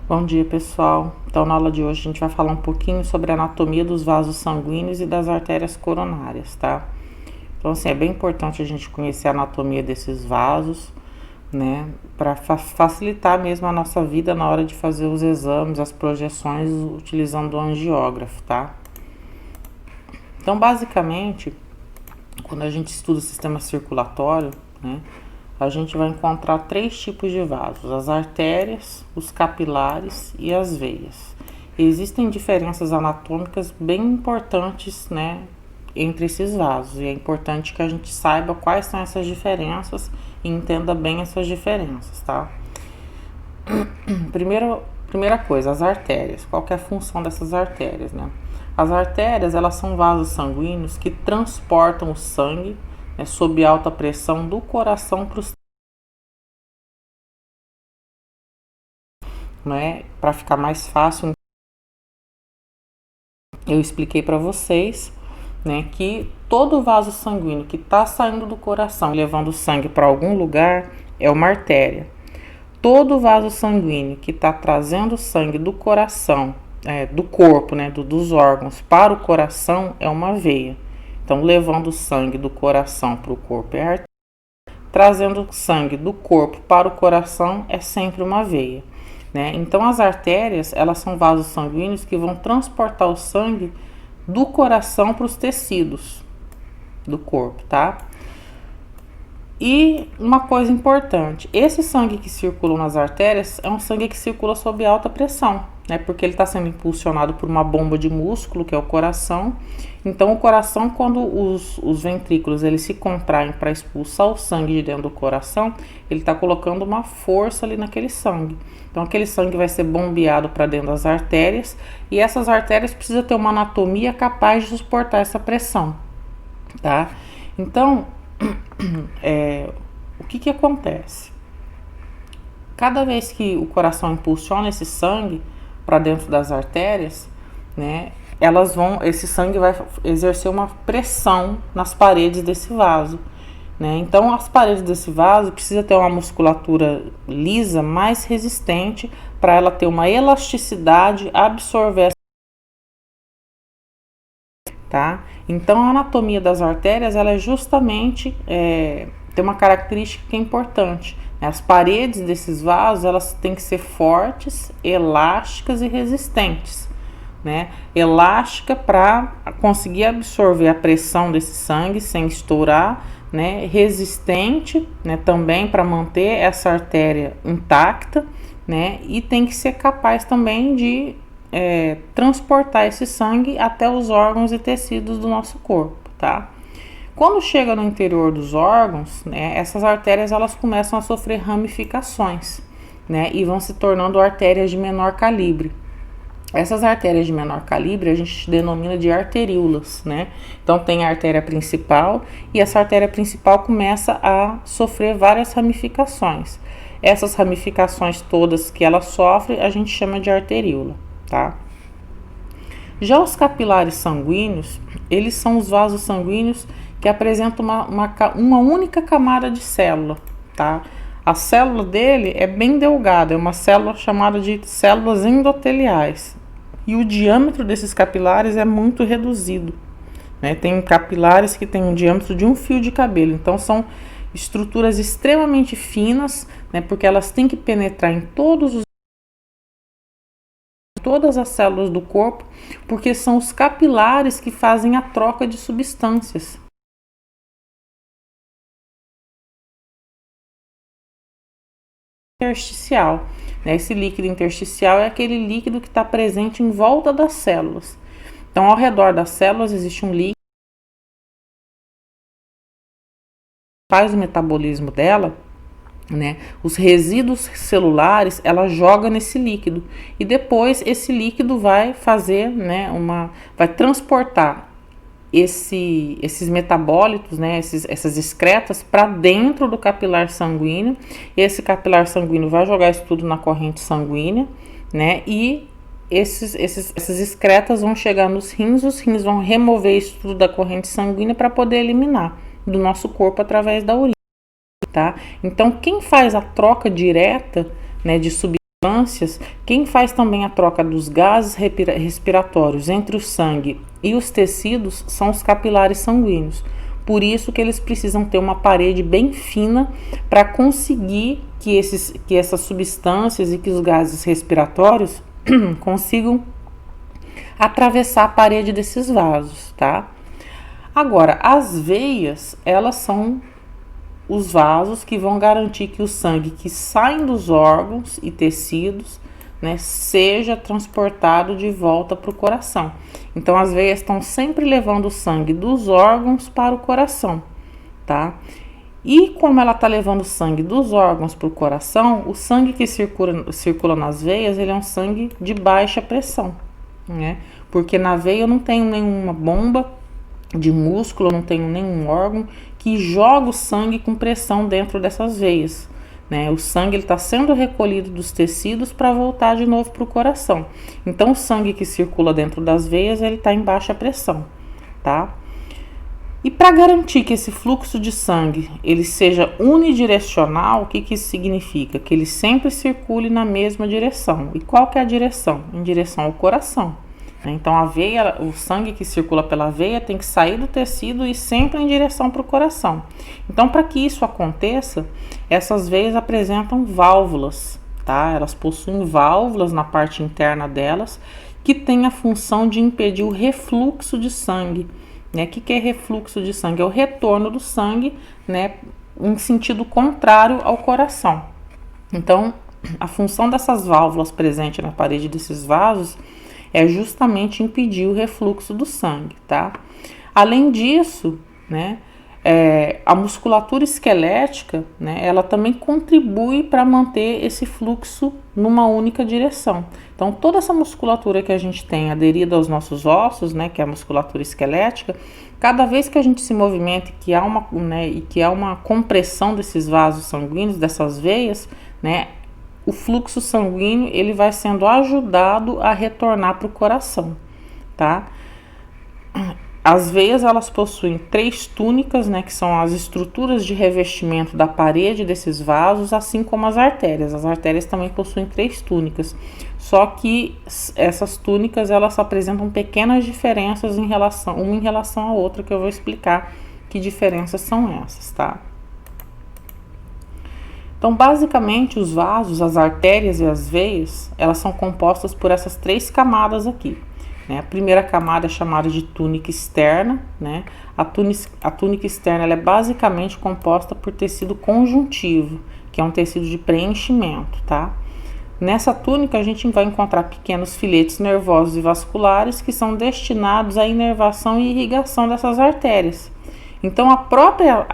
Bom dia, pessoal. Então, na aula de hoje a gente vai falar um pouquinho sobre a anatomia dos vasos sanguíneos e das artérias coronárias, tá? Então, assim, é bem importante a gente conhecer a anatomia desses vasos, né, para facilitar mesmo a nossa vida na hora de fazer os exames, as projeções utilizando o angiógrafo, tá? Então, basicamente, quando a gente estuda o sistema circulatório, né, a gente vai encontrar três tipos de vasos: as artérias, os capilares e as veias. Existem diferenças anatômicas bem importantes, né, entre esses vasos, e é importante que a gente saiba quais são essas diferenças e entenda bem essas diferenças, tá? Primeira coisa, as artérias. Qual que é a função dessas artérias, né? As artérias, elas são vasos sanguíneos que transportam o sangue, né, sob alta pressão do coração para os, né, para ficar mais fácil. Eu expliquei para vocês, né, que todo vaso sanguíneo que está saindo do coração, levando sangue para algum lugar, é uma artéria. Todo vaso sanguíneo que está trazendo sangue do coração, do corpo, né, dos órgãos para o coração, é uma veia. Então, levando sangue do coração para o corpo é a artéria. Trazendo sangue do corpo para o coração é sempre uma veia, né? Então, as artérias, elas são vasos sanguíneos que vão transportar o sangue do coração para os tecidos do corpo, tá? E uma coisa importante, esse sangue que circula nas artérias é um sangue que circula sob alta pressão, né? Porque ele está sendo impulsionado por uma bomba de músculo, que é o coração. Então, o coração, quando os ventrículos eles se contraem para expulsar o sangue de dentro do coração, ele está colocando uma força ali naquele sangue. Então, aquele sangue vai ser bombeado para dentro das artérias, e essas artérias precisam ter uma anatomia capaz de suportar essa pressão, tá? Então, o que acontece? Cada vez que o coração impulsiona esse sangue para dentro das artérias, né, esse sangue vai exercer uma pressão nas paredes desse vaso, né? Então, as paredes desse vaso precisa ter uma musculatura lisa, mais resistente, para ela ter uma elasticidade, absorver, tá? Então, a anatomia das artérias, ela é justamente tem uma característica que é importante. As paredes desses vasos, elas têm que ser fortes, elásticas e resistentes, né? Elástica para conseguir absorver a pressão desse sangue sem estourar, né? Resistente, né, também para manter essa artéria intacta, né? E tem que ser capaz também de transportar esse sangue até os órgãos e tecidos do nosso corpo, tá? Quando chega no interior dos órgãos, né, essas artérias elas começam a sofrer ramificações, né, e vão se tornando artérias de menor calibre. Essas artérias de menor calibre a gente denomina de arteríolas, né? Então tem a artéria principal, e essa artéria principal começa a sofrer várias ramificações. Essas ramificações todas que ela sofre a gente chama de arteríola, tá? Já os capilares sanguíneos, eles são os vasos sanguíneos que apresentam uma única camada de célula, tá? A célula dele é bem delgada, é uma célula chamada de células endoteliais. E o diâmetro desses capilares é muito reduzido, né? Tem capilares que têm um diâmetro de um fio de cabelo, então são estruturas extremamente finas, né? Porque elas têm que penetrar em todas as células do corpo, porque são os capilares que fazem a troca de substâncias. Intersticial, né? Esse líquido intersticial é aquele líquido que está presente em volta das células. Então, ao redor das células existe um líquido que faz o metabolismo dela, né? Os resíduos celulares ela joga nesse líquido, e depois esse líquido vai fazer, né, vai transportar esses metabólitos, né, essas excretas para dentro do capilar sanguíneo. E esse capilar sanguíneo vai jogar isso tudo na corrente sanguínea, né, e essas excretas vão chegar nos rins, os rins vão remover isso tudo da corrente sanguínea para poder eliminar do nosso corpo através da urina, tá? Então, quem faz a troca direta, né, de substâncias substâncias, quem faz também a troca dos gases respiratórios entre o sangue e os tecidos são os capilares sanguíneos. Por isso que eles precisam ter uma parede bem fina para conseguir que essas substâncias e que os gases respiratórios consigam atravessar a parede desses vasos, tá? Agora, as veias, elas são os vasos que vão garantir que o sangue que sai dos órgãos e tecidos, né, seja transportado de volta para o coração. Então, as veias estão sempre levando o sangue dos órgãos para o coração, tá? E como ela está levando o sangue dos órgãos para o coração, o sangue que circula nas veias, ele é um sangue de baixa pressão, né? Porque na veia eu não tenho nenhuma bomba de músculo, eu não tenho nenhum órgão que joga o sangue com pressão dentro dessas veias, né? O sangue está sendo recolhido dos tecidos para voltar de novo para o coração. Então, o sangue que circula dentro das veias, ele está em baixa pressão, tá? E para garantir que esse fluxo de sangue ele seja unidirecional, o que isso significa? Que ele sempre circule na mesma direção. E qual que é a direção? Em direção ao coração. Então, a veia, o sangue que circula pela veia tem que sair do tecido e sempre em direção para o coração. Então, para que isso aconteça, essas veias apresentam válvulas, tá? Elas possuem válvulas na parte interna delas que têm a função de impedir o refluxo de sangue, né? O que é refluxo de sangue? É o retorno do sangue, né, em sentido contrário ao coração. Então, a função dessas válvulas presentes na parede desses vasos é justamente impedir o refluxo do sangue, tá? Além disso, né, a musculatura esquelética, né, ela também contribui para manter esse fluxo numa única direção. Então, toda essa musculatura que a gente tem aderida aos nossos ossos, né, que é a musculatura esquelética, cada vez que a gente se movimenta e que há uma compressão desses vasos sanguíneos, dessas veias, né, o fluxo sanguíneo ele vai sendo ajudado a retornar para o coração, tá? As veias elas possuem 3 túnicas, né, que são as estruturas de revestimento da parede desses vasos, assim como as artérias. As artérias também possuem 3 túnicas, só que essas túnicas elas apresentam pequenas diferenças uma em relação à outra, que eu vou explicar que diferenças são essas, tá? Então, basicamente, os vasos, as artérias e as veias, elas são compostas por essas 3 camadas aqui, né? A primeira camada é chamada de túnica externa, né? A túnica externa ela é basicamente composta por tecido conjuntivo, que é um tecido de preenchimento, tá? Nessa túnica, a gente vai encontrar pequenos filetes nervosos e vasculares que são destinados à inervação e irrigação dessas artérias. Então, a própria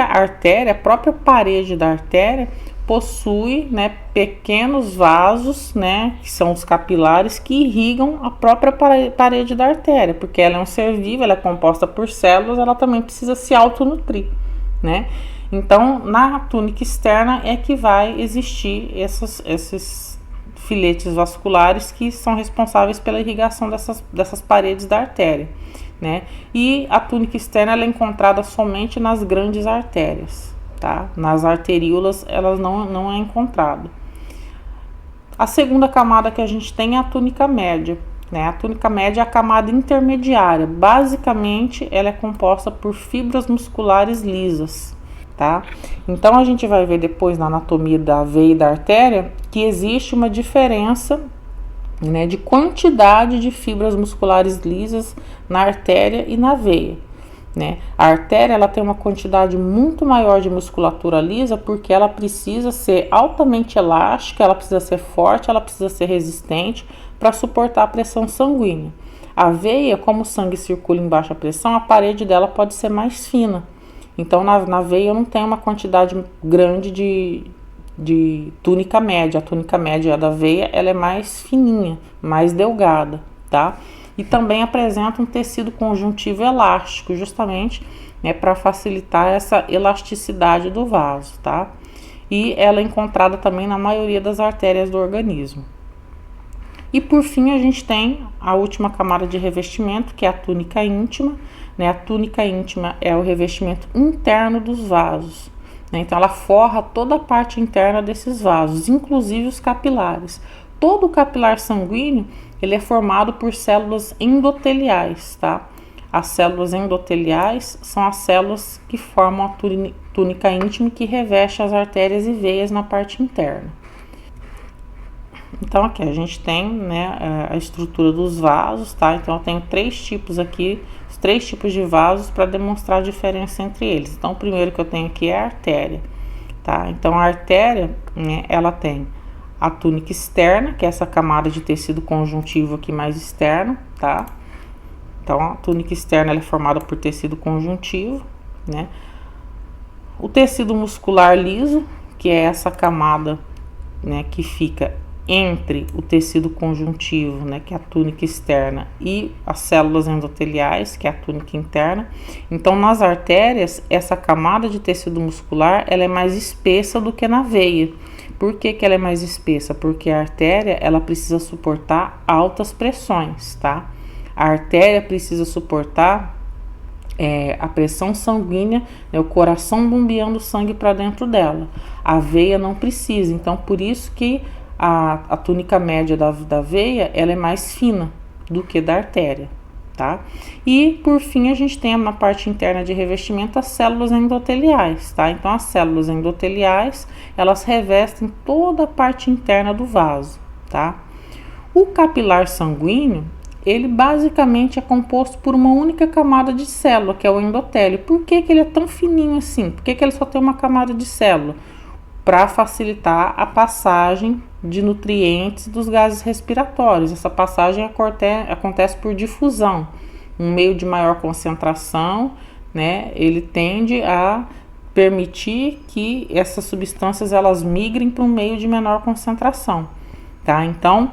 artéria, a própria parede da artéria possui, né, pequenos vasos, né, que são os capilares que irrigam a própria parede da artéria, porque ela é um ser vivo, ela é composta por células, ela também precisa se autonutrir, né? Então, na túnica externa é que vai existir esses filetes vasculares que são responsáveis pela irrigação dessas paredes da artéria, né? E a túnica externa ela é encontrada somente nas grandes artérias, tá? Nas arteríolas ela não é encontrada. A segunda camada que a gente tem é a túnica média, né? A túnica média é a camada intermediária. Basicamente, ela é composta por fibras musculares lisas, tá? Então, a gente vai ver depois na anatomia da veia e da artéria que existe uma diferença, né, de quantidade de fibras musculares lisas na artéria e na veia, né? A artéria ela tem uma quantidade muito maior de musculatura lisa porque ela precisa ser altamente elástica, ela precisa ser forte, ela precisa ser resistente para suportar a pressão sanguínea. A veia, como o sangue circula em baixa pressão, a parede dela pode ser mais fina. Então, na veia eu não tenho uma quantidade grande de túnica média. A túnica média da veia ela é mais fininha, mais delgada, tá? E também apresenta um tecido conjuntivo elástico, justamente, né, para facilitar essa elasticidade do vaso, tá? E ela é encontrada também na maioria das artérias do organismo. E por fim a gente tem a última camada de revestimento, que é a túnica íntima, né? A túnica íntima é o revestimento interno dos vasos, né? Então ela forra toda a parte interna desses vasos, inclusive os capilares. Todo o capilar sanguíneo, ele é formado por células endoteliais, tá? As células endoteliais são as células que formam a túnica íntima que reveste as artérias e veias na parte interna. Então aqui a gente tem, né, a estrutura dos vasos, tá? Então eu tenho três tipos aqui, os três tipos de vasos para demonstrar a diferença entre eles. Então o primeiro que eu tenho aqui é a artéria, tá? Então a artéria, né, ela tem a túnica externa, que é essa camada de tecido conjuntivo aqui mais externo, tá? Então a túnica externa ela é formada por tecido conjuntivo, né? O tecido muscular liso, que é essa camada, né, que fica entre o tecido conjuntivo, né, que é a túnica externa, e as células endoteliais, que é a túnica interna. Então, nas artérias, essa camada de tecido muscular, ela é mais espessa do que na veia. Por que que ela é mais espessa? Porque a artéria, ela precisa suportar altas pressões, tá? A artéria precisa suportar a pressão sanguínea, né, o coração bombeando sangue para dentro dela. A veia não precisa, então por isso que a túnica média da veia, ela é mais fina do que da artéria, tá? E por fim a gente tem na parte interna de revestimento as células endoteliais, tá? Então as células endoteliais, elas revestem toda a parte interna do vaso, tá? O capilar sanguíneo, ele basicamente é composto por uma única camada de célula, que é o endotélio. Por que que ele é tão fininho assim? Por que que ele só tem uma camada de célula? Para facilitar a passagem de nutrientes dos gases respiratórios. Essa passagem acontece por difusão. Um meio de maior concentração, né, ele tende a permitir que essas substâncias elas migrem para um meio de menor concentração, tá? Então,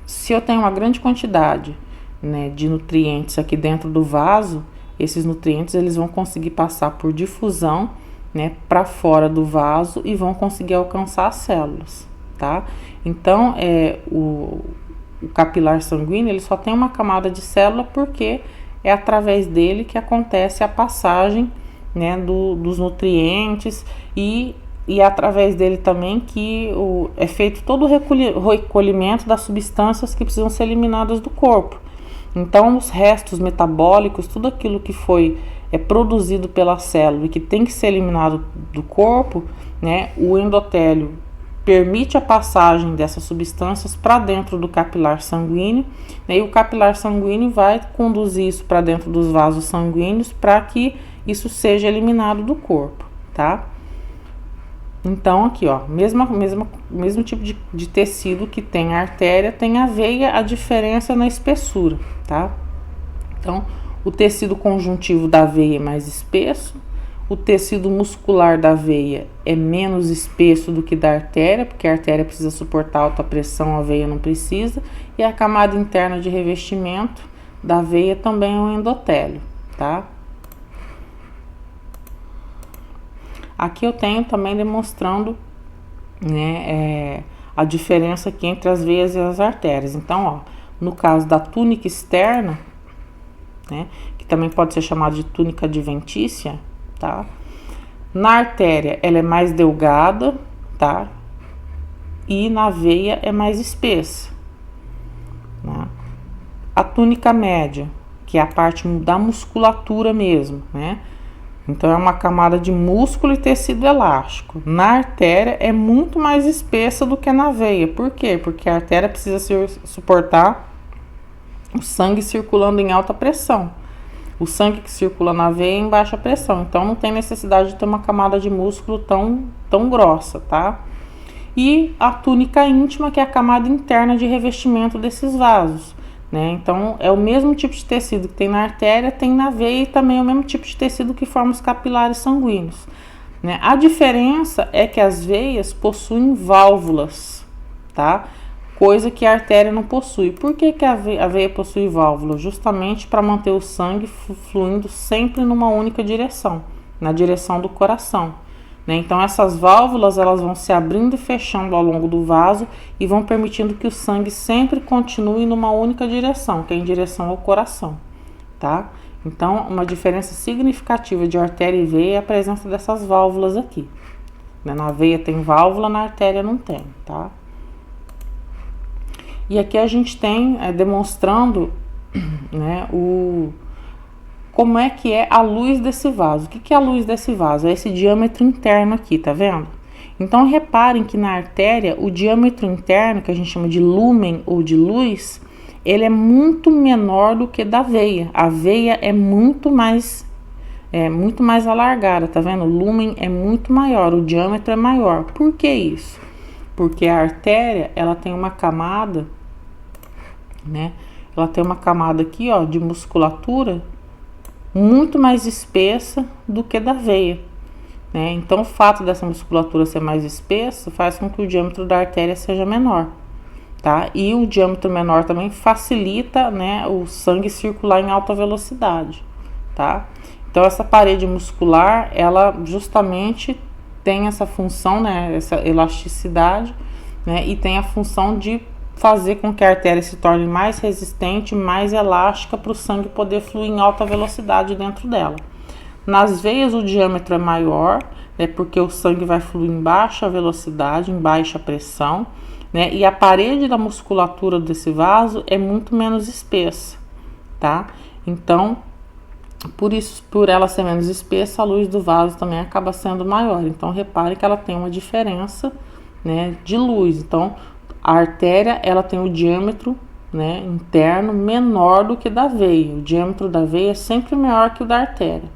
se eu tenho uma grande quantidade, né, de nutrientes aqui dentro do vaso, esses nutrientes eles vão conseguir passar por difusão, né, para fora do vaso e vão conseguir alcançar as células, tá? Então, o capilar sanguíneo ele só tem uma camada de célula porque é através dele que acontece a passagem, né, dos nutrientes e através dele também que é feito todo o recolhimento das substâncias que precisam ser eliminadas do corpo. Então, os restos metabólicos, tudo aquilo que foi produzido pela célula e que tem que ser eliminado do corpo, né, o endotélio permite a passagem dessas substâncias para dentro do capilar sanguíneo, né, e o capilar sanguíneo vai conduzir isso para dentro dos vasos sanguíneos para que isso seja eliminado do corpo, tá? Então, aqui, ó, mesmo tipo de tecido que tem a artéria, tem a veia, a diferença na espessura, tá? Então, o tecido conjuntivo da veia é mais espesso, o tecido muscular da veia é menos espesso do que da artéria, porque a artéria precisa suportar alta pressão, a veia não precisa, e a camada interna de revestimento da veia também é um endotélio, tá? Aqui eu tenho também demonstrando, né, a diferença aqui entre as veias e as artérias. Então, ó, no caso da túnica externa, né, que também pode ser chamada de túnica adventícia, tá? Na artéria ela é mais delgada, tá? E na veia é mais espessa, né? A túnica média, que é a parte da musculatura mesmo, né? Então, é uma camada de músculo e tecido elástico. Na artéria, é muito mais espessa do que na veia. Por quê? Porque a artéria precisa suportar o sangue circulando em alta pressão. O sangue que circula na veia é em baixa pressão. Então, não tem necessidade de ter uma camada de músculo tão grossa, tá? E a túnica íntima, que é a camada interna de revestimento desses vasos, né? Então, é o mesmo tipo de tecido que tem na artéria, tem na veia e também é o mesmo tipo de tecido que forma os capilares sanguíneos, né? A diferença é que as veias possuem válvulas, tá? Coisa que a artéria não possui. Por que que a veia possui válvula? Justamente para manter o sangue fluindo sempre numa única direção, na direção do coração, né? Então, essas válvulas elas vão se abrindo e fechando ao longo do vaso e vão permitindo que o sangue sempre continue numa única direção, que é em direção ao coração, tá? Então, uma diferença significativa de artéria e veia é a presença dessas válvulas aqui. Na veia tem válvula, na artéria não tem, tá? E aqui a gente tem demonstrando, né, como é que é a luz desse vaso. O que é a luz desse vaso? É esse diâmetro interno aqui, tá vendo? Então, reparem que na artéria, o diâmetro interno, que a gente chama de lúmen ou de luz, ele é muito menor do que da veia. A veia é muito mais alargada, tá vendo? O lúmen é muito maior, o diâmetro é maior. Por que isso? Porque a artéria, ela tem uma camada, né? Ela tem uma camada aqui, ó, de musculatura muito mais espessa do que da veia, né? Então, o fato dessa musculatura ser mais espessa faz com que o diâmetro da artéria seja menor, tá? E o diâmetro menor também facilita, né, o sangue circular em alta velocidade, tá? Então, essa parede muscular, ela justamente tem essa função, né, essa elasticidade, né, e tem a função de fazer com que a artéria se torne mais resistente, mais elástica para o sangue poder fluir em alta velocidade dentro dela. Nas veias o diâmetro é maior, né, porque o sangue vai fluir em baixa velocidade, em baixa pressão, né, e a parede da musculatura desse vaso é muito menos espessa, tá? Então, por ela ser menos espessa, a luz do vaso também acaba sendo maior. Então, repare que ela tem uma diferença, né, de luz. Então, a artéria, ela tem o diâmetro, né, interno menor do que da veia. O diâmetro da veia é sempre maior que o da artéria.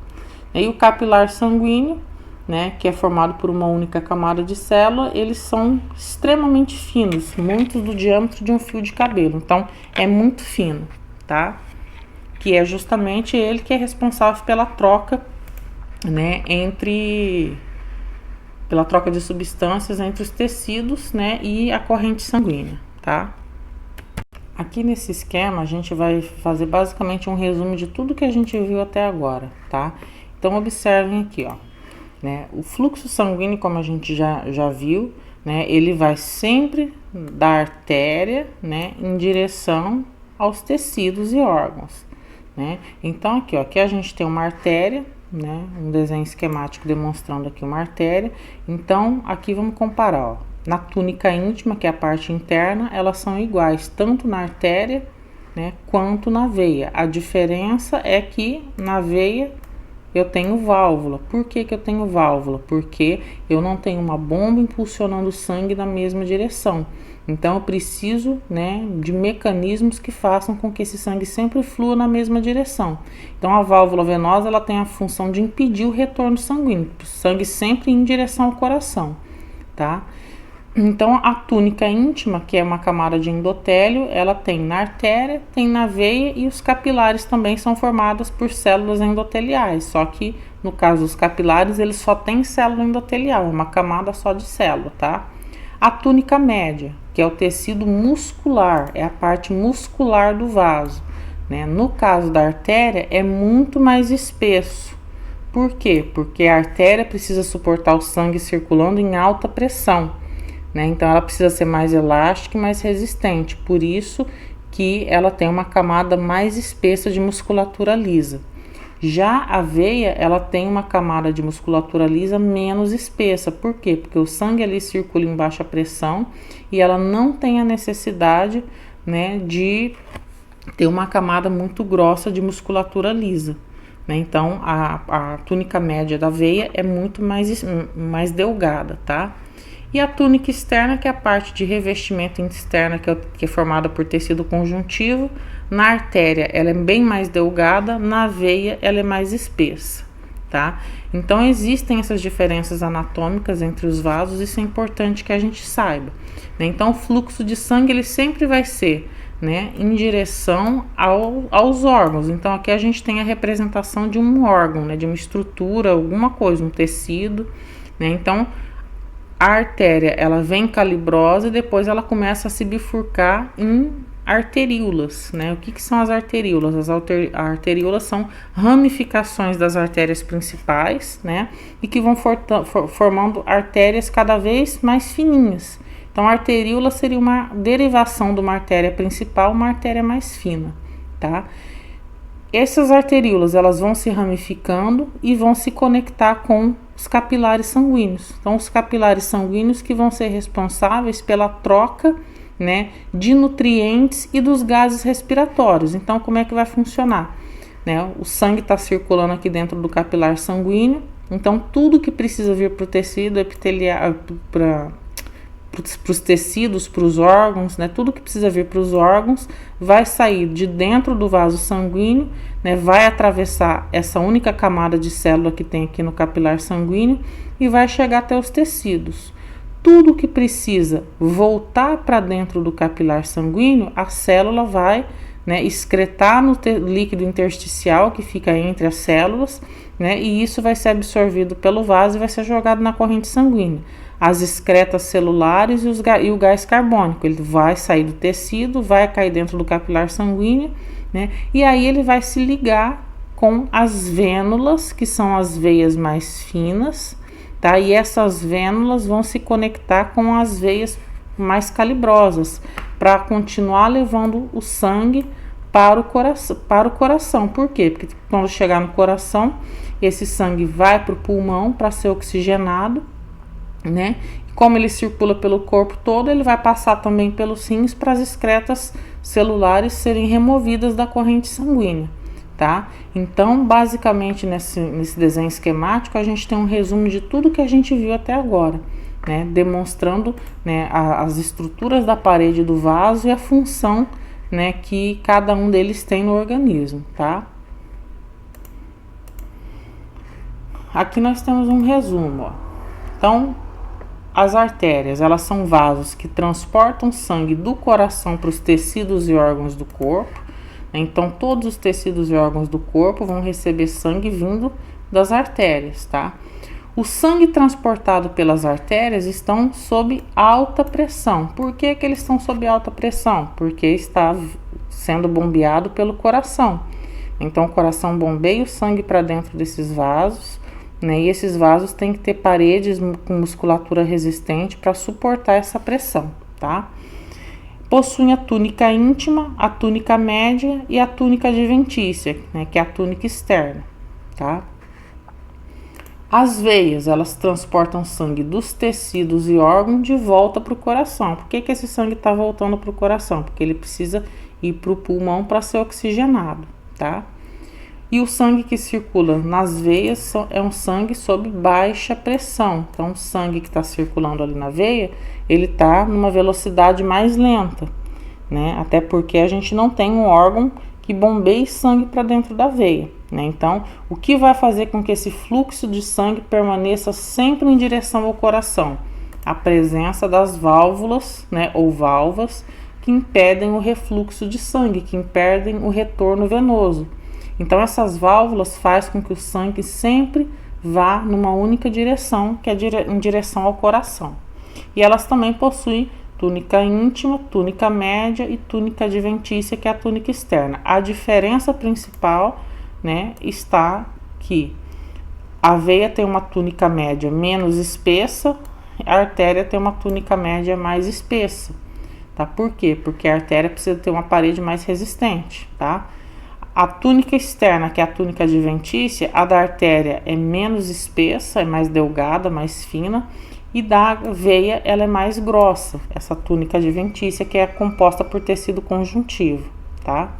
E o capilar sanguíneo, né, que é formado por uma única camada de célula, eles são extremamente finos, muito do diâmetro de um fio de cabelo. Então, é muito fino, tá? Que é justamente ele que é responsável pela troca, né, pela troca de substâncias entre os tecidos, né, e a corrente sanguínea, tá? Aqui nesse esquema a gente vai fazer basicamente um resumo de tudo que a gente viu até agora, tá? Então observem aqui, ó, né, o fluxo sanguíneo, como a gente já viu, né, ele vai sempre da artéria, né, em direção aos tecidos e órgãos, né? Então aqui, ó, aqui a gente tem uma artéria, né, um desenho esquemático demonstrando aqui uma artéria. Então aqui vamos comparar, ó, na túnica íntima, que é a parte interna, elas são iguais tanto na artéria, né, quanto na veia. A diferença é que na veia eu tenho válvula. Por que eu tenho válvula? Porque eu não tenho uma bomba impulsionando o sangue na mesma direção. Então eu preciso, né, de mecanismos que façam com que esse sangue sempre flua na mesma direção. Então a válvula venosa, ela tem a função de impedir o retorno sanguíneo, o sangue sempre em direção ao coração, tá? Então a túnica íntima, que é uma camada de endotélio, ela tem na artéria, tem na veia, e os capilares também são formados por células endoteliais, só que no caso dos capilares eles só têm célula endotelial, é uma camada só de célula, tá? A túnica média, que é o tecido muscular, é a parte muscular do vaso, né? No caso da artéria é muito mais espesso. Por quê? Porque a artéria precisa suportar o sangue circulando em alta pressão, né? Então ela precisa ser mais elástica e mais resistente, por isso que ela tem uma camada mais espessa de musculatura lisa. Já a veia, ela tem uma camada de musculatura lisa menos espessa. Por quê? Porque o sangue ali circula em baixa pressão e ela não tem a necessidade, né, de ter uma camada muito grossa de musculatura lisa, né? Então a túnica média da veia é muito mais delgada, tá? E a túnica externa, que é a parte de revestimento externa, que é formada por tecido conjuntivo. Na artéria ela é bem mais delgada, na veia ela é mais espessa, tá? Então existem essas diferenças anatômicas entre os vasos, isso é importante que a gente saiba, né? Então o fluxo de sangue ele sempre vai ser, né, em direção aos órgãos. Então aqui a gente tem a representação de um órgão, né, de uma estrutura, alguma coisa, um tecido, né? Então a artéria, ela vem calibrosa e depois ela começa a se bifurcar em arteríolas, né? O que são as arteríolas? As arteríolas são ramificações das artérias principais, né? E que vão formando artérias cada vez mais fininhas. Então, a arteríola seria uma derivação de uma artéria principal, uma artéria mais fina, tá? essas arteríolas, elas vão se ramificando e vão se conectar com os capilares sanguíneos. Então, os capilares sanguíneos que vão ser responsáveis pela troca, né, de nutrientes e dos gases respiratórios. Então, como é que vai funcionar? Né, o sangue está circulando aqui dentro do capilar sanguíneo. Então, tudo que precisa vir para o tecido epitelial, para os tecidos, para os órgãos, né? Tudo que precisa vir para os órgãos vai sair de dentro do vaso sanguíneo, né? Vai atravessar essa única camada de célula que tem aqui no capilar sanguíneo e vai chegar até os tecidos. Tudo que precisa voltar para dentro do capilar sanguíneo, a célula vai, né, excretar no líquido intersticial que fica entre as células, né? E isso vai ser absorvido pelo vaso e vai ser jogado na corrente sanguínea. As excretas celulares e o gás carbônico, ele vai sair do tecido, vai cair dentro do capilar sanguíneo, né? E aí ele vai se ligar com as vênulas, que são as veias mais finas, tá? E essas vênulas vão se conectar com as veias mais calibrosas, para continuar levando o sangue para o coração. Por quê? Porque quando chegar no coração, esse sangue vai para o pulmão para ser oxigenado, né? Como ele circula pelo corpo todo, ele vai passar também pelos rins para as excretas celulares serem removidas da corrente sanguínea, tá? Então, basicamente, nesse desenho esquemático, a gente tem um resumo de tudo que a gente viu até agora, né? Demonstrando, né, as estruturas da parede do vaso e a função, né, que cada um deles tem no organismo, tá? Aqui nós temos um resumo, ó. Então, as artérias, elas são vasos que transportam sangue do coração para os tecidos e órgãos do corpo. Então, todos os tecidos e órgãos do corpo vão receber sangue vindo das artérias, tá? O sangue transportado pelas artérias estão sob alta pressão. Por que que eles estão sob alta pressão? Porque está sendo bombeado pelo coração. Então, o coração bombeia o sangue para dentro desses vasos, né? E esses vasos têm que ter paredes com musculatura resistente para suportar essa pressão, tá? Possuem a túnica íntima, a túnica média e a túnica adventícia, né? Que é a túnica externa, tá? As veias, elas transportam sangue dos tecidos e órgãos de volta para o coração. Por que que esse sangue está voltando para o coração? Porque ele precisa ir para o pulmão para ser oxigenado, tá? E o sangue que circula nas veias é um sangue sob baixa pressão. Então, o sangue que está circulando ali na veia, ele está numa velocidade mais lenta, né? Até porque a gente não tem um órgão que bombeie sangue para dentro da veia, né? Então, o que vai fazer com que esse fluxo de sangue permaneça sempre em direção ao coração? A presença das válvulas, né, ou valvas, que impedem o refluxo de sangue, que impedem o retorno venoso. Então, essas válvulas fazem com que o sangue sempre vá numa única direção, que é em direção ao coração. E elas também possuem túnica íntima, túnica média e túnica adventícia, que é a túnica externa. A diferença principal, né, está que a veia tem uma túnica média menos espessa, a artéria tem uma túnica média mais espessa, tá? Por quê? Porque a artéria precisa ter uma parede mais resistente, tá? A túnica externa, que é a túnica adventícia, a da artéria é menos espessa, é mais delgada, mais fina, e da veia ela é mais grossa, essa túnica adventícia, que é composta por tecido conjuntivo, tá?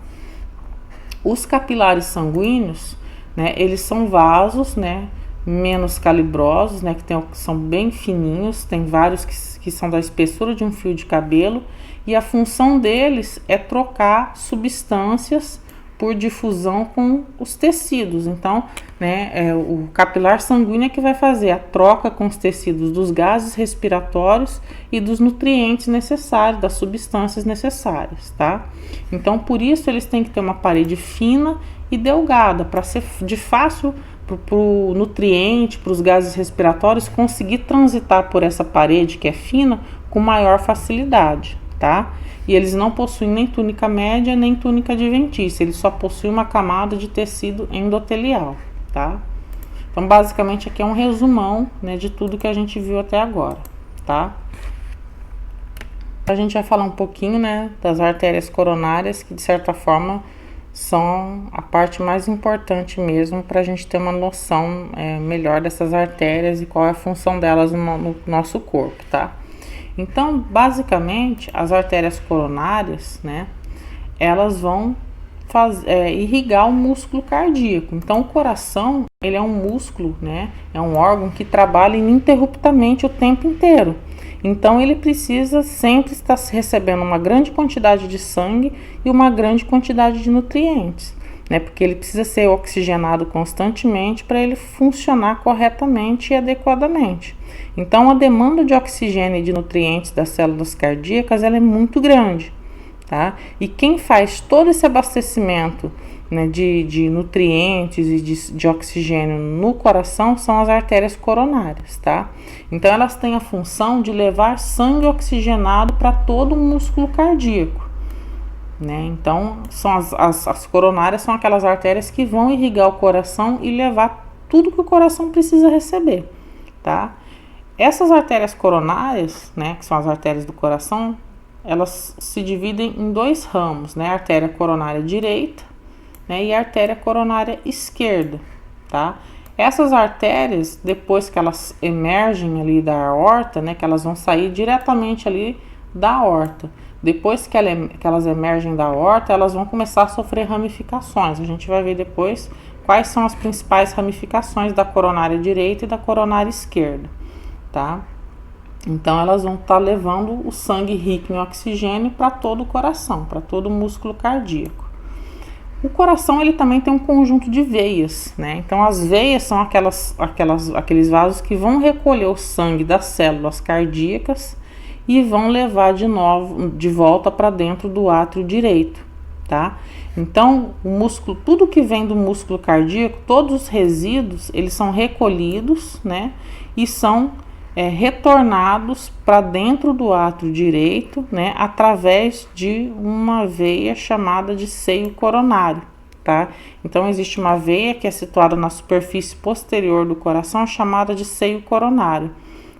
Os capilares sanguíneos, né, eles são vasos, né, menos calibrosos, né, são bem fininhos, tem vários que são da espessura de um fio de cabelo, e a função deles é trocar substâncias por difusão com os tecidos. Então, né, o capilar sanguíneo é que vai fazer a troca com os tecidos dos gases respiratórios e dos nutrientes necessários, das substâncias necessárias, tá? Então, por isso eles têm que ter uma parede fina e delgada, para ser de fácil para o nutriente, para os gases respiratórios conseguir transitar por essa parede que é fina com maior facilidade, tá? E eles não possuem nem túnica média nem túnica adventícia, eles só possuem uma camada de tecido endotelial, tá? Então, basicamente, aqui é um resumão, né, de tudo que a gente viu até agora, tá? A gente vai falar um pouquinho, né, das artérias coronárias, que de certa forma são a parte mais importante mesmo para a gente ter uma noção melhor dessas artérias e qual é a função delas no nosso corpo, tá? Então, basicamente, as artérias coronárias, né, elas vão irrigar o músculo cardíaco. Então, o coração, ele é um músculo, né, é um órgão que trabalha ininterruptamente o tempo inteiro. Então, ele precisa sempre estar recebendo uma grande quantidade de sangue e uma grande quantidade de nutrientes, né, porque ele precisa ser oxigenado constantemente para ele funcionar corretamente e adequadamente. Então, a demanda de oxigênio e de nutrientes das células cardíacas ela é muito grande. Tá? E quem faz todo esse abastecimento, né, de nutrientes e de oxigênio no coração são as artérias coronárias, tá? Então elas têm a função de levar sangue oxigenado para todo o músculo cardíaco, né? Então são as coronárias são aquelas artérias que vão irrigar o coração e levar tudo que o coração precisa receber, tá? Essas artérias coronárias, né, que são as artérias do coração, elas se dividem em dois ramos, né? A artéria coronária direita, né, e a artéria coronária esquerda, tá? Essas artérias, depois que elas emergem ali da aorta, né, que elas vão sair diretamente ali da aorta. Depois que elas emergem da aorta, elas vão começar a sofrer ramificações. A gente vai ver depois quais são as principais ramificações da coronária direita e da coronária esquerda, tá? Então elas vão estar levando o sangue rico em oxigênio para todo o coração, para todo o músculo cardíaco. O coração ele também tem um conjunto de veias, né? Então as veias são aqueles vasos que vão recolher o sangue das células cardíacas e vão levar de volta para dentro do átrio direito, tá? Então o músculo, tudo que vem do músculo cardíaco, todos os resíduos, eles são recolhidos, né? E são retornados para dentro do átrio direito, né, através de uma veia chamada de seio coronário, tá? Então existe uma veia que é situada na superfície posterior do coração chamada de seio coronário.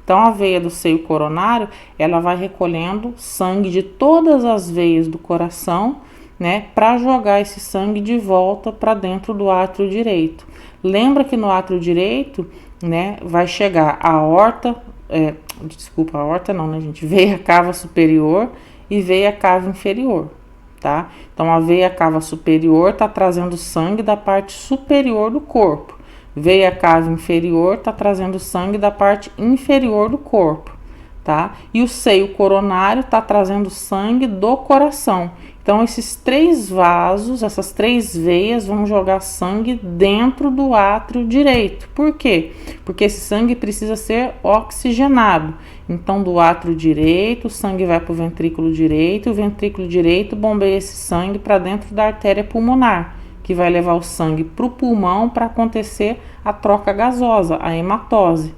Então a veia do seio coronário, ela vai recolhendo sangue de todas as veias do coração, né, para jogar esse sangue de volta para dentro do átrio direito. Lembra que no átrio direito, né, vai chegar a aorta, a aorta não, né, gente? Veia cava superior e veia cava inferior, tá? Então a veia cava superior tá trazendo sangue da parte superior do corpo. Veia cava inferior tá trazendo sangue da parte inferior do corpo, tá? E o seio coronário tá trazendo sangue do coração. Então esses três vasos, essas três veias vão jogar sangue dentro do átrio direito. Por quê? Porque esse sangue precisa ser oxigenado. Então do átrio direito, o sangue vai para o ventrículo direito, o ventrículo direito bombeia esse sangue para dentro da artéria pulmonar, que vai levar o sangue para o pulmão para acontecer a troca gasosa, a hematose,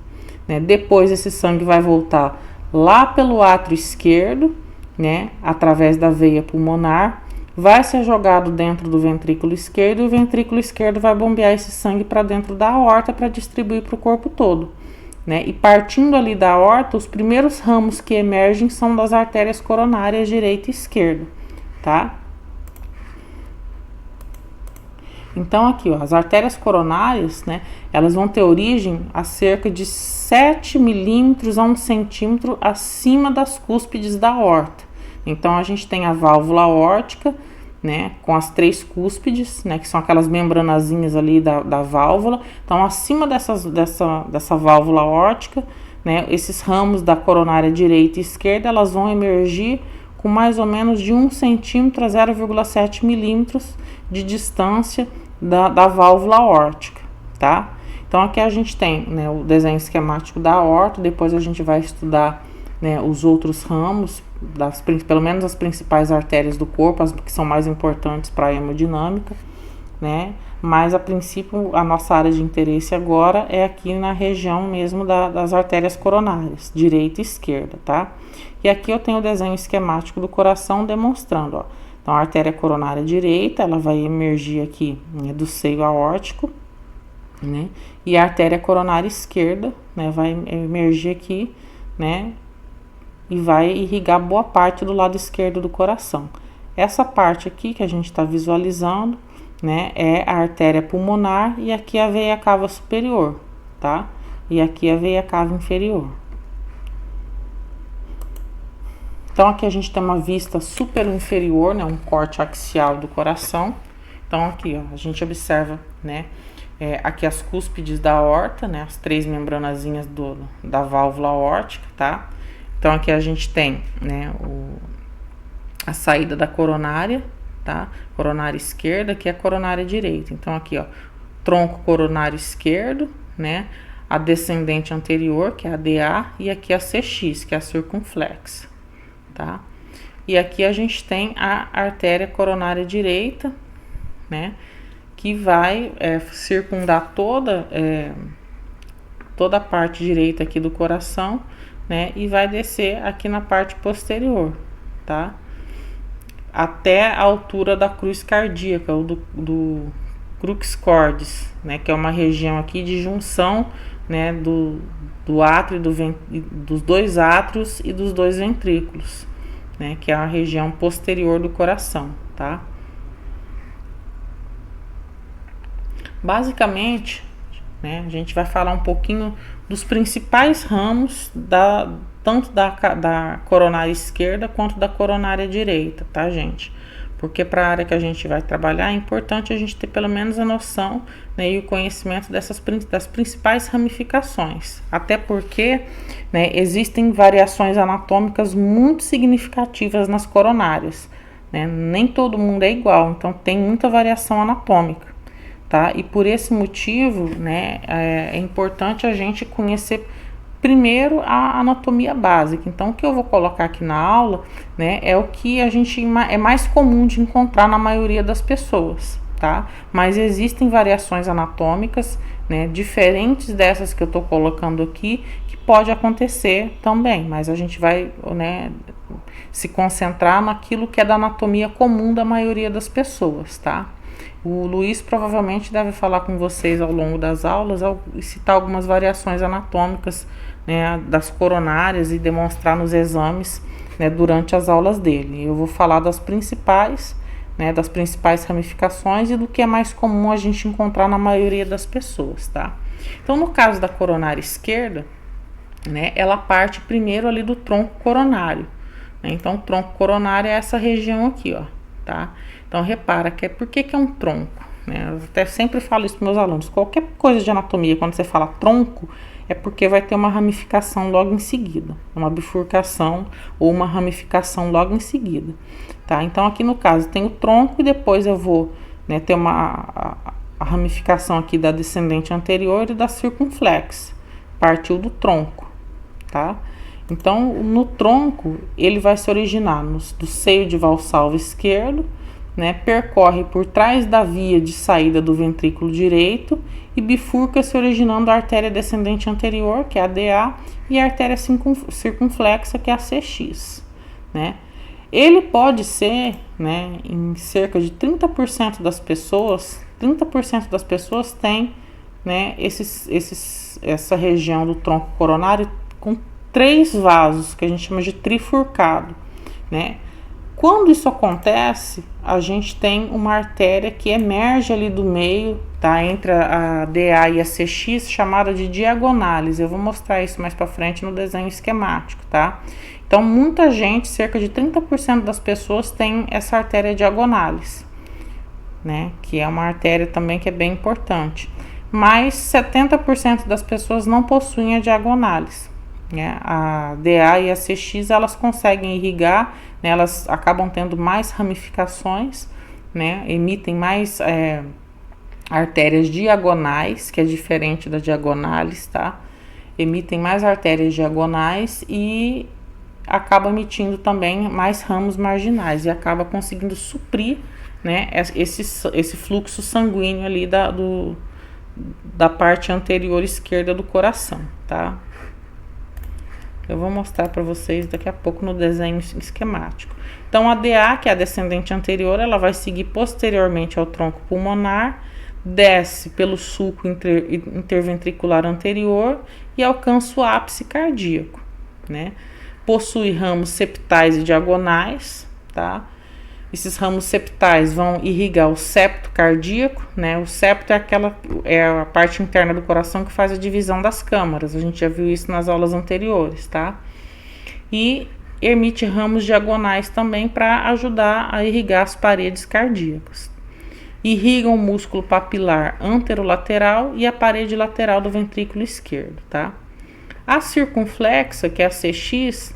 né? Depois esse sangue vai voltar lá pelo átrio esquerdo, né, através da veia pulmonar, vai ser jogado dentro do ventrículo esquerdo e o ventrículo esquerdo vai bombear esse sangue para dentro da aorta para distribuir para o corpo todo, né? E partindo ali da aorta, os primeiros ramos que emergem são das artérias coronárias direita e esquerda, tá? Então aqui, ó, as artérias coronárias, né, elas vão ter origem a cerca de 7 milímetros a 1 centímetro acima das cúspides da aorta. Então a gente tem a válvula aórtica, né, com as três cúspides, né, que são aquelas membranazinhas ali da válvula. Então acima dessa válvula aórtica, né, esses ramos da coronária direita e esquerda, elas vão emergir com mais ou menos de 1 centímetro a 0,7 milímetros de distância da válvula aórtica, tá? Então aqui a gente tem, né, o desenho esquemático da aorta, depois a gente vai estudar, né, os outros ramos, pelo menos as principais artérias do corpo, as que são mais importantes para a hemodinâmica, né? Mas a princípio a nossa área de interesse agora é aqui na região mesmo das artérias coronárias, direita e esquerda, tá? E aqui eu tenho o desenho esquemático do coração demonstrando, ó. Então a artéria coronária direita, ela vai emergir aqui, né, do seio aórtico, né? E a artéria coronária esquerda, né, vai emergir aqui, né, e vai irrigar boa parte do lado esquerdo do coração. Essa parte aqui que a gente está visualizando, né, é a artéria pulmonar e aqui a veia cava superior, tá? E aqui a veia cava inferior. Então aqui a gente tem uma vista super inferior, né, um corte axial do coração. Então aqui, ó, a gente observa, né, aqui as cúspides da aorta, né, as 3 membranazinhas da válvula aórtica, tá? Então aqui a gente tem, né, a saída da coronária, tá? Coronária esquerda, aqui é a coronária direita. Então aqui, ó, tronco coronário esquerdo, né? A descendente anterior, que é a DA, e aqui a CX, que é a circunflexa, tá? E aqui a gente tem a artéria coronária direita, né? Que vai circundar toda a parte direita aqui do coração, né? E vai descer aqui na parte posterior, tá? Até a altura da cruz cardíaca, ou do crux cordis, né? Que é uma região aqui de junção, né? Do átrio, dos 2 átrios e dos 2 ventrículos, né? Que é a região posterior do coração, tá? Basicamente, né, a gente vai falar um pouquinho dos principais ramos tanto da coronária esquerda quanto da coronária direita, tá, gente? Porque para a área que a gente vai trabalhar é importante a gente ter pelo menos a noção, né, e o conhecimento das principais ramificações. Até porque, né, existem variações anatômicas muito significativas nas coronárias, né? Nem todo mundo é igual, então tem muita variação anatômica. Tá? E por esse motivo, né, é importante a gente conhecer primeiro a anatomia básica. Então, o que eu vou colocar aqui na aula, né, é o que é mais comum de encontrar na maioria das pessoas, tá? Mas existem variações anatômicas, né, diferentes dessas que eu tô colocando aqui, que pode acontecer também, mas a gente vai, né, se concentrar naquilo que é da anatomia comum da maioria das pessoas, tá? O Luiz provavelmente deve falar com vocês ao longo das aulas e citar algumas variações anatômicas, né, das coronárias e demonstrar nos exames, né, durante as aulas dele. Eu vou falar das principais, né, das principais ramificações e do que é mais comum a gente encontrar na maioria das pessoas, tá? Então, no caso da coronária esquerda, né, ela parte primeiro ali do tronco coronário, né? Então, o tronco coronário é essa região aqui, ó, tá? Então, repara que por que é um tronco, né? Eu até sempre falo isso para meus alunos. Qualquer coisa de anatomia, quando você fala tronco, é porque vai ter uma ramificação logo em seguida, uma bifurcação ou uma ramificação logo em seguida, tá? Então, aqui no caso, tem o tronco e depois eu vou, né, ter a ramificação aqui da descendente anterior e da circunflexa. Partiu do tronco, tá? Então, no tronco, ele vai se originar do seio de Valsalva esquerdo, né, percorre por trás da via de saída do ventrículo direito e bifurca se originando a artéria descendente anterior, que é a DA, e a artéria circunflexa, que é a CX, né? Ele pode ser, né, em cerca de 30% das pessoas, 30% das pessoas tem, né, essa região do tronco coronário com 3 vasos, que a gente chama de trifurcado, né? Quando isso acontece, a gente tem uma artéria que emerge ali do meio, tá? Entre a DA e a CX, chamada de diagonales. Eu vou mostrar isso mais para frente no desenho esquemático, tá? Então, muita gente, cerca de 30% das pessoas tem essa artéria diagonales, né? Que é uma artéria também que é bem importante. Mas 70% das pessoas não possuem a diagonales, né? A DA e a CX, elas conseguem irrigar, né? Elas acabam tendo mais ramificações, né? Emitem mais artérias diagonais, que é diferente da diagonales, tá? Emitem mais artérias diagonais e acaba emitindo também mais ramos marginais e acaba conseguindo suprir, né, esse fluxo sanguíneo ali da parte anterior esquerda do coração, tá? Eu vou mostrar para vocês daqui a pouco no desenho esquemático. Então, a DA, que é a descendente anterior, ela vai seguir posteriormente ao tronco pulmonar, desce pelo sulco interventricular anterior e alcança o ápice cardíaco, né? Possui ramos septais e diagonais, tá? Esses ramos septais vão irrigar o septo cardíaco, né? O septo é a parte interna do coração que faz a divisão das câmaras. A gente já viu isso nas aulas anteriores, tá? E emite ramos diagonais também para ajudar a irrigar as paredes cardíacas. Irrigam o músculo papilar anterolateral e a parede lateral do ventrículo esquerdo, tá? A circunflexa, que é a CX,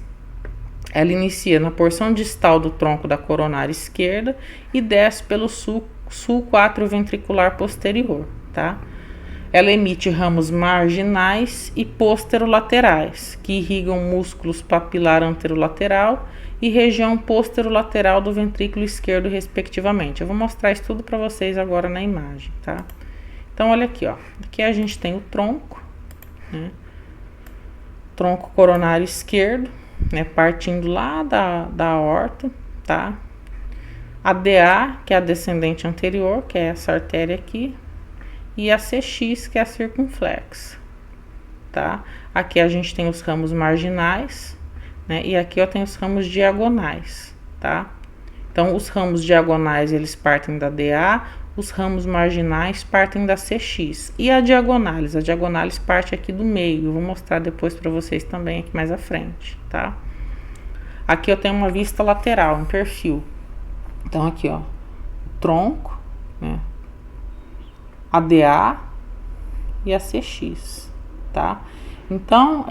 ela inicia na porção distal do tronco da coronária esquerda e desce pelo sulco atrioventricular posterior, tá? Ela emite ramos marginais e posterolaterais, que irrigam músculos papilar anterolateral e região posterolateral do ventrículo esquerdo, respectivamente. Eu vou mostrar isso tudo para vocês agora na imagem, tá? Então, olha aqui, ó. Aqui a gente tem o tronco, né? Tronco coronário esquerdo, né, partindo lá da aorta, tá? A DA, que é a descendente anterior, que é essa artéria aqui, e a CX, que é a circunflexa, tá? Aqui a gente tem os ramos marginais, né? E aqui eu tenho os ramos diagonais, tá? Então, os ramos diagonais, eles partem da DA, os ramos marginais partem da CX. E a diagonais parte aqui do meio. Eu vou mostrar depois para vocês também aqui mais à frente, tá? Aqui eu tenho uma vista lateral, um perfil. Então, aqui, ó, o tronco, né? A DA e a CX, tá? Então,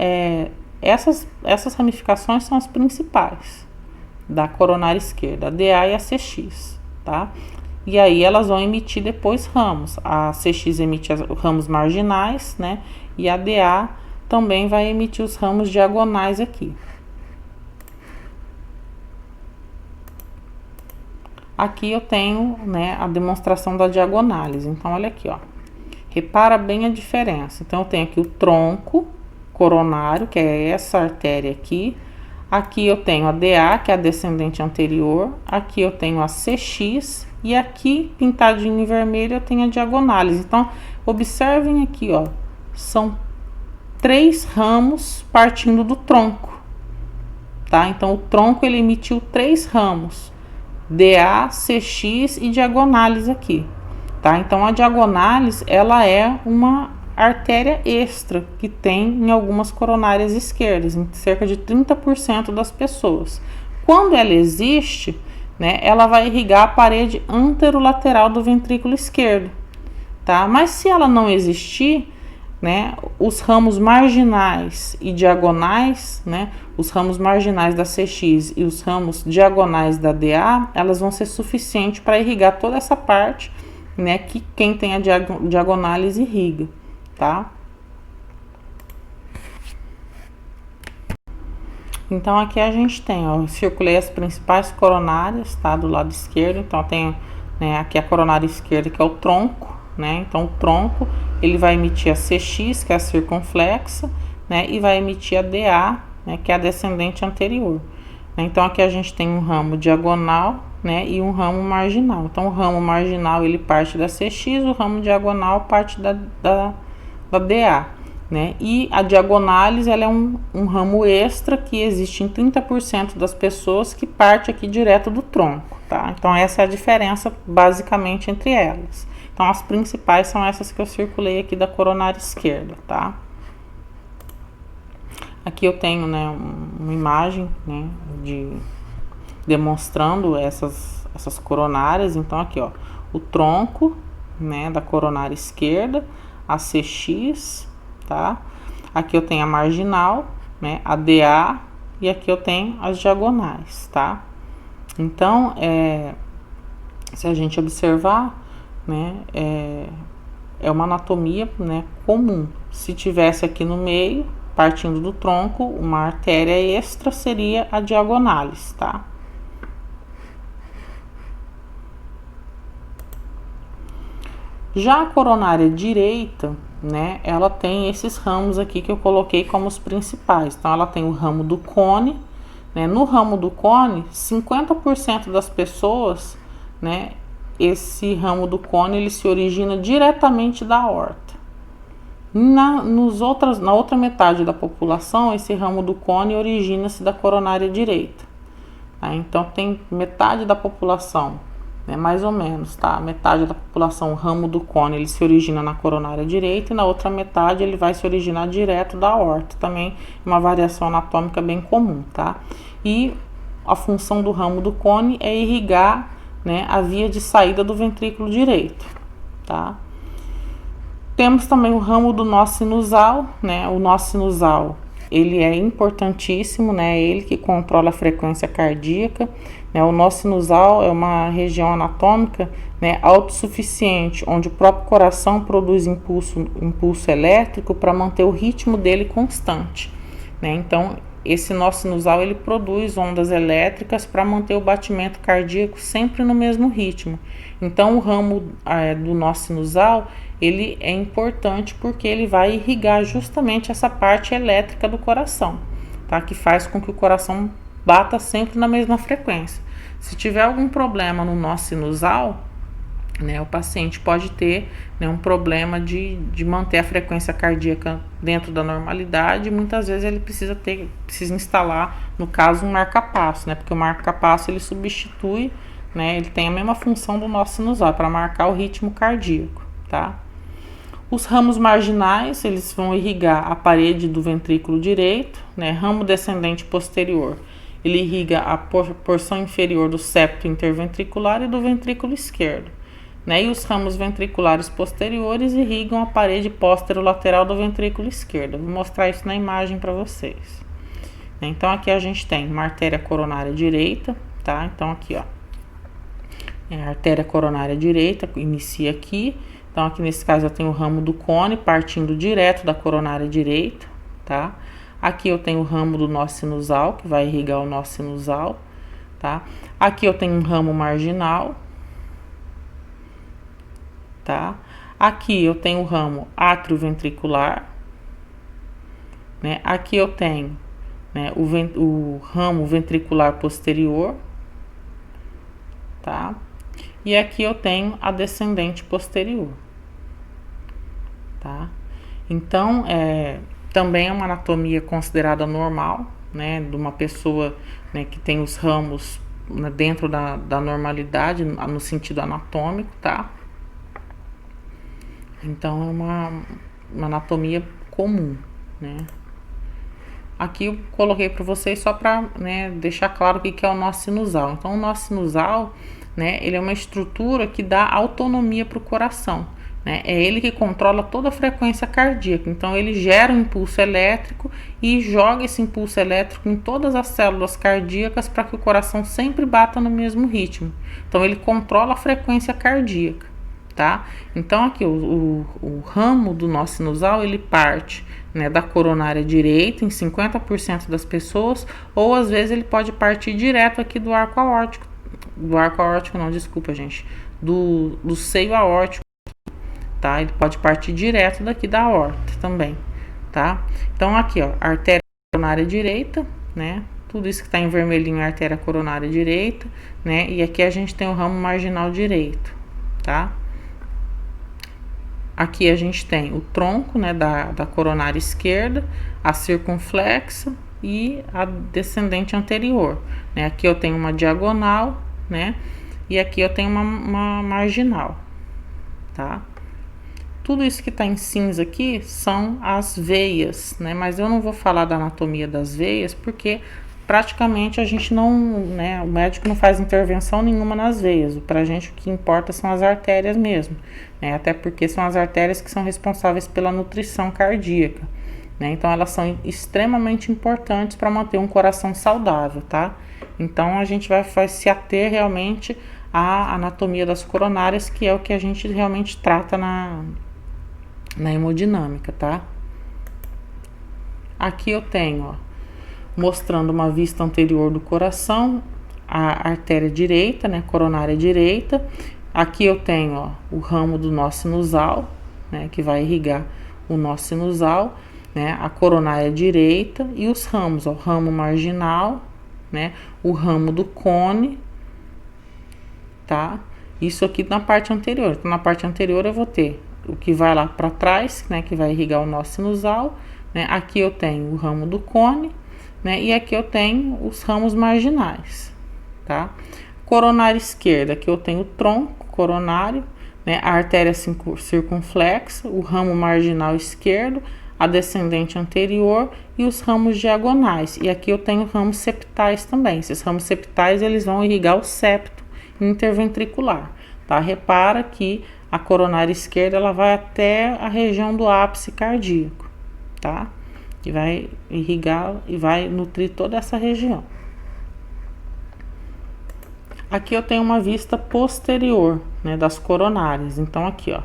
essas ramificações são as principais da coronária esquerda, a DA e a CX, tá? E aí elas vão emitir depois ramos. A CX emite os ramos marginais, né? E a DA também vai emitir os ramos diagonais aqui. Aqui eu tenho, né, a demonstração da diagonálise. Então, olha aqui, ó. Repara bem a diferença. Então, eu tenho aqui o tronco coronário, que é essa artéria aqui. Aqui eu tenho a DA, que é a descendente anterior. Aqui eu tenho a CX. E aqui, pintadinho em vermelho, eu tenho a diagonálise. Então, observem aqui, ó. São 3 ramos partindo do tronco, tá? Então, o tronco, ele emitiu 3 ramos. DA, CX e diagonálise aqui, tá? Então, a diagonálise, ela é uma artéria extra que tem em algumas coronárias esquerdas, em cerca de 30% das pessoas. Quando ela existe, né, ela vai irrigar a parede anterolateral do ventrículo esquerdo, tá? Mas se ela não existir, né, os ramos marginais e diagonais, né, os ramos marginais da CX e os ramos diagonais da DA, elas vão ser suficientes para irrigar toda essa parte, né, que quem tem a diagonálise irriga, tá? Então, aqui a gente tem, ó, eu circulei as principais coronárias, tá, do lado esquerdo. Então, eu tenho, né, aqui a coronária esquerda, que é o tronco, né? Então, o tronco, ele vai emitir a CX, que é a circunflexa, né? E vai emitir a DA, né, que é a descendente anterior. Então, aqui a gente tem um ramo diagonal, né, e um ramo marginal. Então, o ramo marginal, ele parte da CX, o ramo diagonal parte da DA. Né? E a diagonálise, ela é um ramo extra que existe em 30% das pessoas, que parte aqui direto do tronco, tá? Então, essa é a diferença basicamente entre elas. Então, as principais são essas que eu circulei aqui da coronária esquerda, tá? Aqui eu tenho, né, uma imagem, né, demonstrando essas coronárias. Então, aqui, ó, o tronco, né, da coronária esquerda, a CX, tá? Aqui eu tenho a marginal, né, a DA, e aqui eu tenho as diagonais, tá? Então, se a gente observar, né, é uma anatomia, né, comum. Se tivesse aqui no meio, partindo do tronco, uma artéria extra, seria a diagonálise, tá? Já a coronária direita, né, ela tem esses ramos aqui que eu coloquei como os principais. Então, ela tem o ramo do cone, né? No ramo do cone, 50% das pessoas, né, esse ramo do cone, ele se origina diretamente da aorta. Na outra metade da população, esse ramo do cone origina-se da coronária direita, tá? Então tem metade da população, né, mais ou menos, tá? Metade da população, o ramo do cone, ele se origina na coronária direita e na outra metade ele vai se originar direto da aorta, também uma variação anatômica bem comum, tá? E a função do ramo do cone é irrigar, né, a via de saída do ventrículo direito, tá? Temos também o ramo do nó sinusal, né? O nó sinusal, ele é importantíssimo, né? Ele que controla a frequência cardíaca, né? O nó sinusal é uma região anatômica, né, autossuficiente, onde o próprio coração produz impulso elétrico para manter o ritmo dele constante, né? Então, esse nó sinusal, ele produz ondas elétricas para manter o batimento cardíaco sempre no mesmo ritmo. Então, o ramo do nó sinusal, ele é importante porque ele vai irrigar justamente essa parte elétrica do coração, tá? Que faz com que o coração bata sempre na mesma frequência. Se tiver algum problema no nó sinusal, né, o paciente pode ter, né, um problema de manter a frequência cardíaca dentro da normalidade. Muitas vezes ele precisa instalar, no caso, um marca-passo, né, porque o marca-passo ele substitui, né, ele tem a mesma função do nó sinusal para marcar o ritmo cardíaco, tá? Os ramos marginais, eles vão irrigar a parede do ventrículo direito, né, ramo descendente posterior, ele irriga a porção inferior do septo interventricular e do ventrículo esquerdo, né? E os ramos ventriculares posteriores irrigam a parede posterolateral do ventrículo esquerdo. Vou mostrar isso na imagem para vocês. Então, aqui a gente tem uma artéria coronária direita, tá? Então, aqui, ó, é a artéria coronária direita, inicia aqui. Então, aqui nesse caso eu tenho o ramo do cone partindo direto da coronária direita, tá? Aqui eu tenho o ramo do nó sinusal, que vai irrigar o nó sinusal, tá? Aqui eu tenho um ramo marginal, tá? Aqui eu tenho o ramo atrioventricular, né? Aqui eu tenho, né, o ramo ventricular posterior, tá? E aqui eu tenho a descendente posterior, tá? Então, também é uma anatomia considerada normal, né, de uma pessoa, né, que tem os ramos, né, dentro da normalidade, no sentido anatômico, tá? Então, é uma anatomia comum, né? Aqui eu coloquei para vocês só para, né, deixar claro o que é o nó sinusal. Então, o nó sinusal, né, ele é uma estrutura que dá autonomia para o coração, né? É ele que controla toda a frequência cardíaca. Então, ele gera um impulso elétrico e joga esse impulso elétrico em todas as células cardíacas para que o coração sempre bata no mesmo ritmo. Então, ele controla a frequência cardíaca, tá? Então, aqui o ramo do nó sinusal, ele parte, né, da coronária direita em 50% das pessoas, ou às vezes ele pode partir direto aqui do arco aórtico, do seio aórtico, tá? Ele pode partir direto daqui da aorta também, tá? Então, aqui, ó, artéria coronária direita, né? Tudo isso que tá em vermelhinho é artéria coronária direita, né? E aqui a gente tem o ramo marginal direito, tá? Aqui a gente tem o tronco, né, da coronária esquerda, a circunflexa e a descendente anterior, né? Aqui eu tenho uma diagonal, né? E aqui eu tenho uma marginal, tá? Tudo isso que tá em cinza aqui são as veias, né? Mas eu não vou falar da anatomia das veias porque praticamente a gente não, né, o médico não faz intervenção nenhuma nas veias. Pra gente o que importa são as artérias mesmo, né? Até porque são as artérias que são responsáveis pela nutrição cardíaca, né? Então elas são extremamente importantes para manter um coração saudável, tá? Então a gente vai se ater realmente à anatomia das coronárias, que é o que a gente realmente trata na hemodinâmica, tá? Aqui eu tenho, ó, mostrando uma vista anterior do coração, a artéria direita, né, coronária direita. Aqui eu tenho, ó, o ramo do nó sinusal, né, que vai irrigar o nó sinusal, né, a coronária direita e os ramos, ó, o ramo marginal, né, o ramo do cone, tá? Isso aqui na parte anterior. Então, na parte anterior eu vou ter o que vai lá para trás, né, que vai irrigar o nó sinusal, né? Aqui eu tenho o ramo do cone, né? E aqui eu tenho os ramos marginais, tá? Coronária esquerda, aqui eu tenho o tronco coronário, né? A artéria circunflexa, o ramo marginal esquerdo, a descendente anterior e os ramos diagonais. E aqui eu tenho ramos septais também. Esses ramos septais, eles vão irrigar o septo interventricular, tá? Repara que a coronária esquerda, ela vai até a região do ápice cardíaco, tá? E vai irrigar e vai nutrir toda essa região. Aqui eu tenho uma vista posterior, né, das coronárias. Então aqui, ó,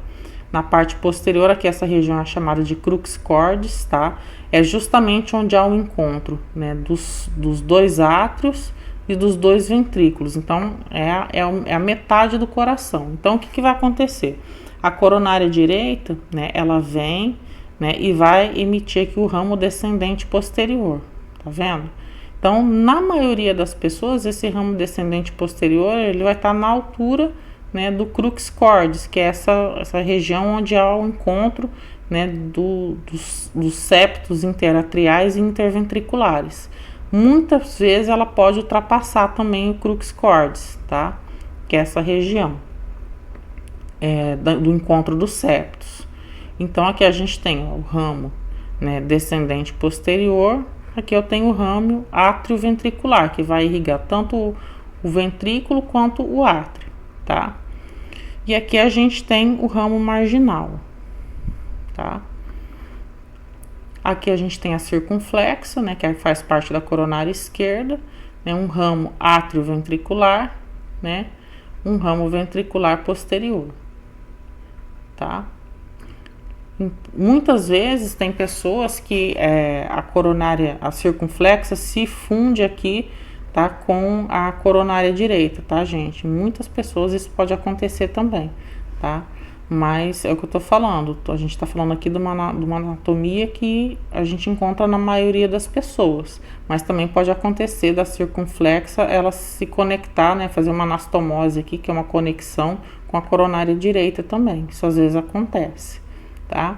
na parte posterior, aqui essa região é chamada de crux cordis, tá? É justamente onde há o encontro, né, dos dois átrios e dos dois ventrículos. Então é a metade do coração. Então o que vai acontecer? A coronária direita, né, ela vem, né, e vai emitir aqui o ramo descendente posterior, tá vendo? Então, na maioria das pessoas, esse ramo descendente posterior, ele vai estar na altura, né, do crux cordis, que é essa região onde há o encontro, né, dos septos interatriais e interventriculares. Muitas vezes ela pode ultrapassar também o crux cordis, tá? Que é essa região do encontro dos septos. Então, aqui a gente tem, ó, o ramo, né, descendente posterior. Aqui eu tenho o ramo átrio-ventricular, que vai irrigar tanto o ventrículo quanto o átrio, tá? E aqui a gente tem o ramo marginal, tá? Aqui a gente tem a circunflexa, né, que faz parte da coronária esquerda, né, um ramo átrio-ventricular, né, um ramo ventricular posterior, tá? Muitas vezes tem pessoas que a coronária, a circunflexa se funde aqui, tá, com a coronária direita, tá, gente? Muitas pessoas isso pode acontecer também, tá? Mas é o que eu tô falando, a gente tá falando aqui de uma anatomia que a gente encontra na maioria das pessoas, mas também pode acontecer da circunflexa ela se conectar, né, fazer uma anastomose aqui, que é uma conexão com a coronária direita também, isso às vezes acontece, tá?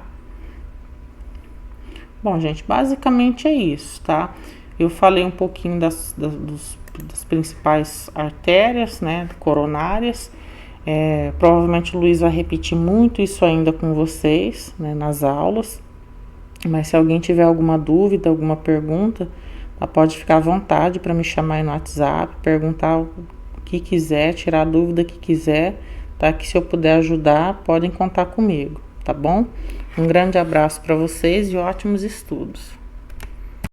Bom, gente, basicamente é isso, tá? Eu falei um pouquinho das principais artérias, né, coronárias. Provavelmente o Luiz vai repetir muito isso ainda com vocês, né, nas aulas. Mas se alguém tiver alguma dúvida, alguma pergunta, pode ficar à vontade para me chamar aí no WhatsApp, perguntar o que quiser, tirar a dúvida que quiser, tá? Que se eu puder ajudar, podem contar comigo, tá bom? Um grande abraço para vocês e ótimos estudos.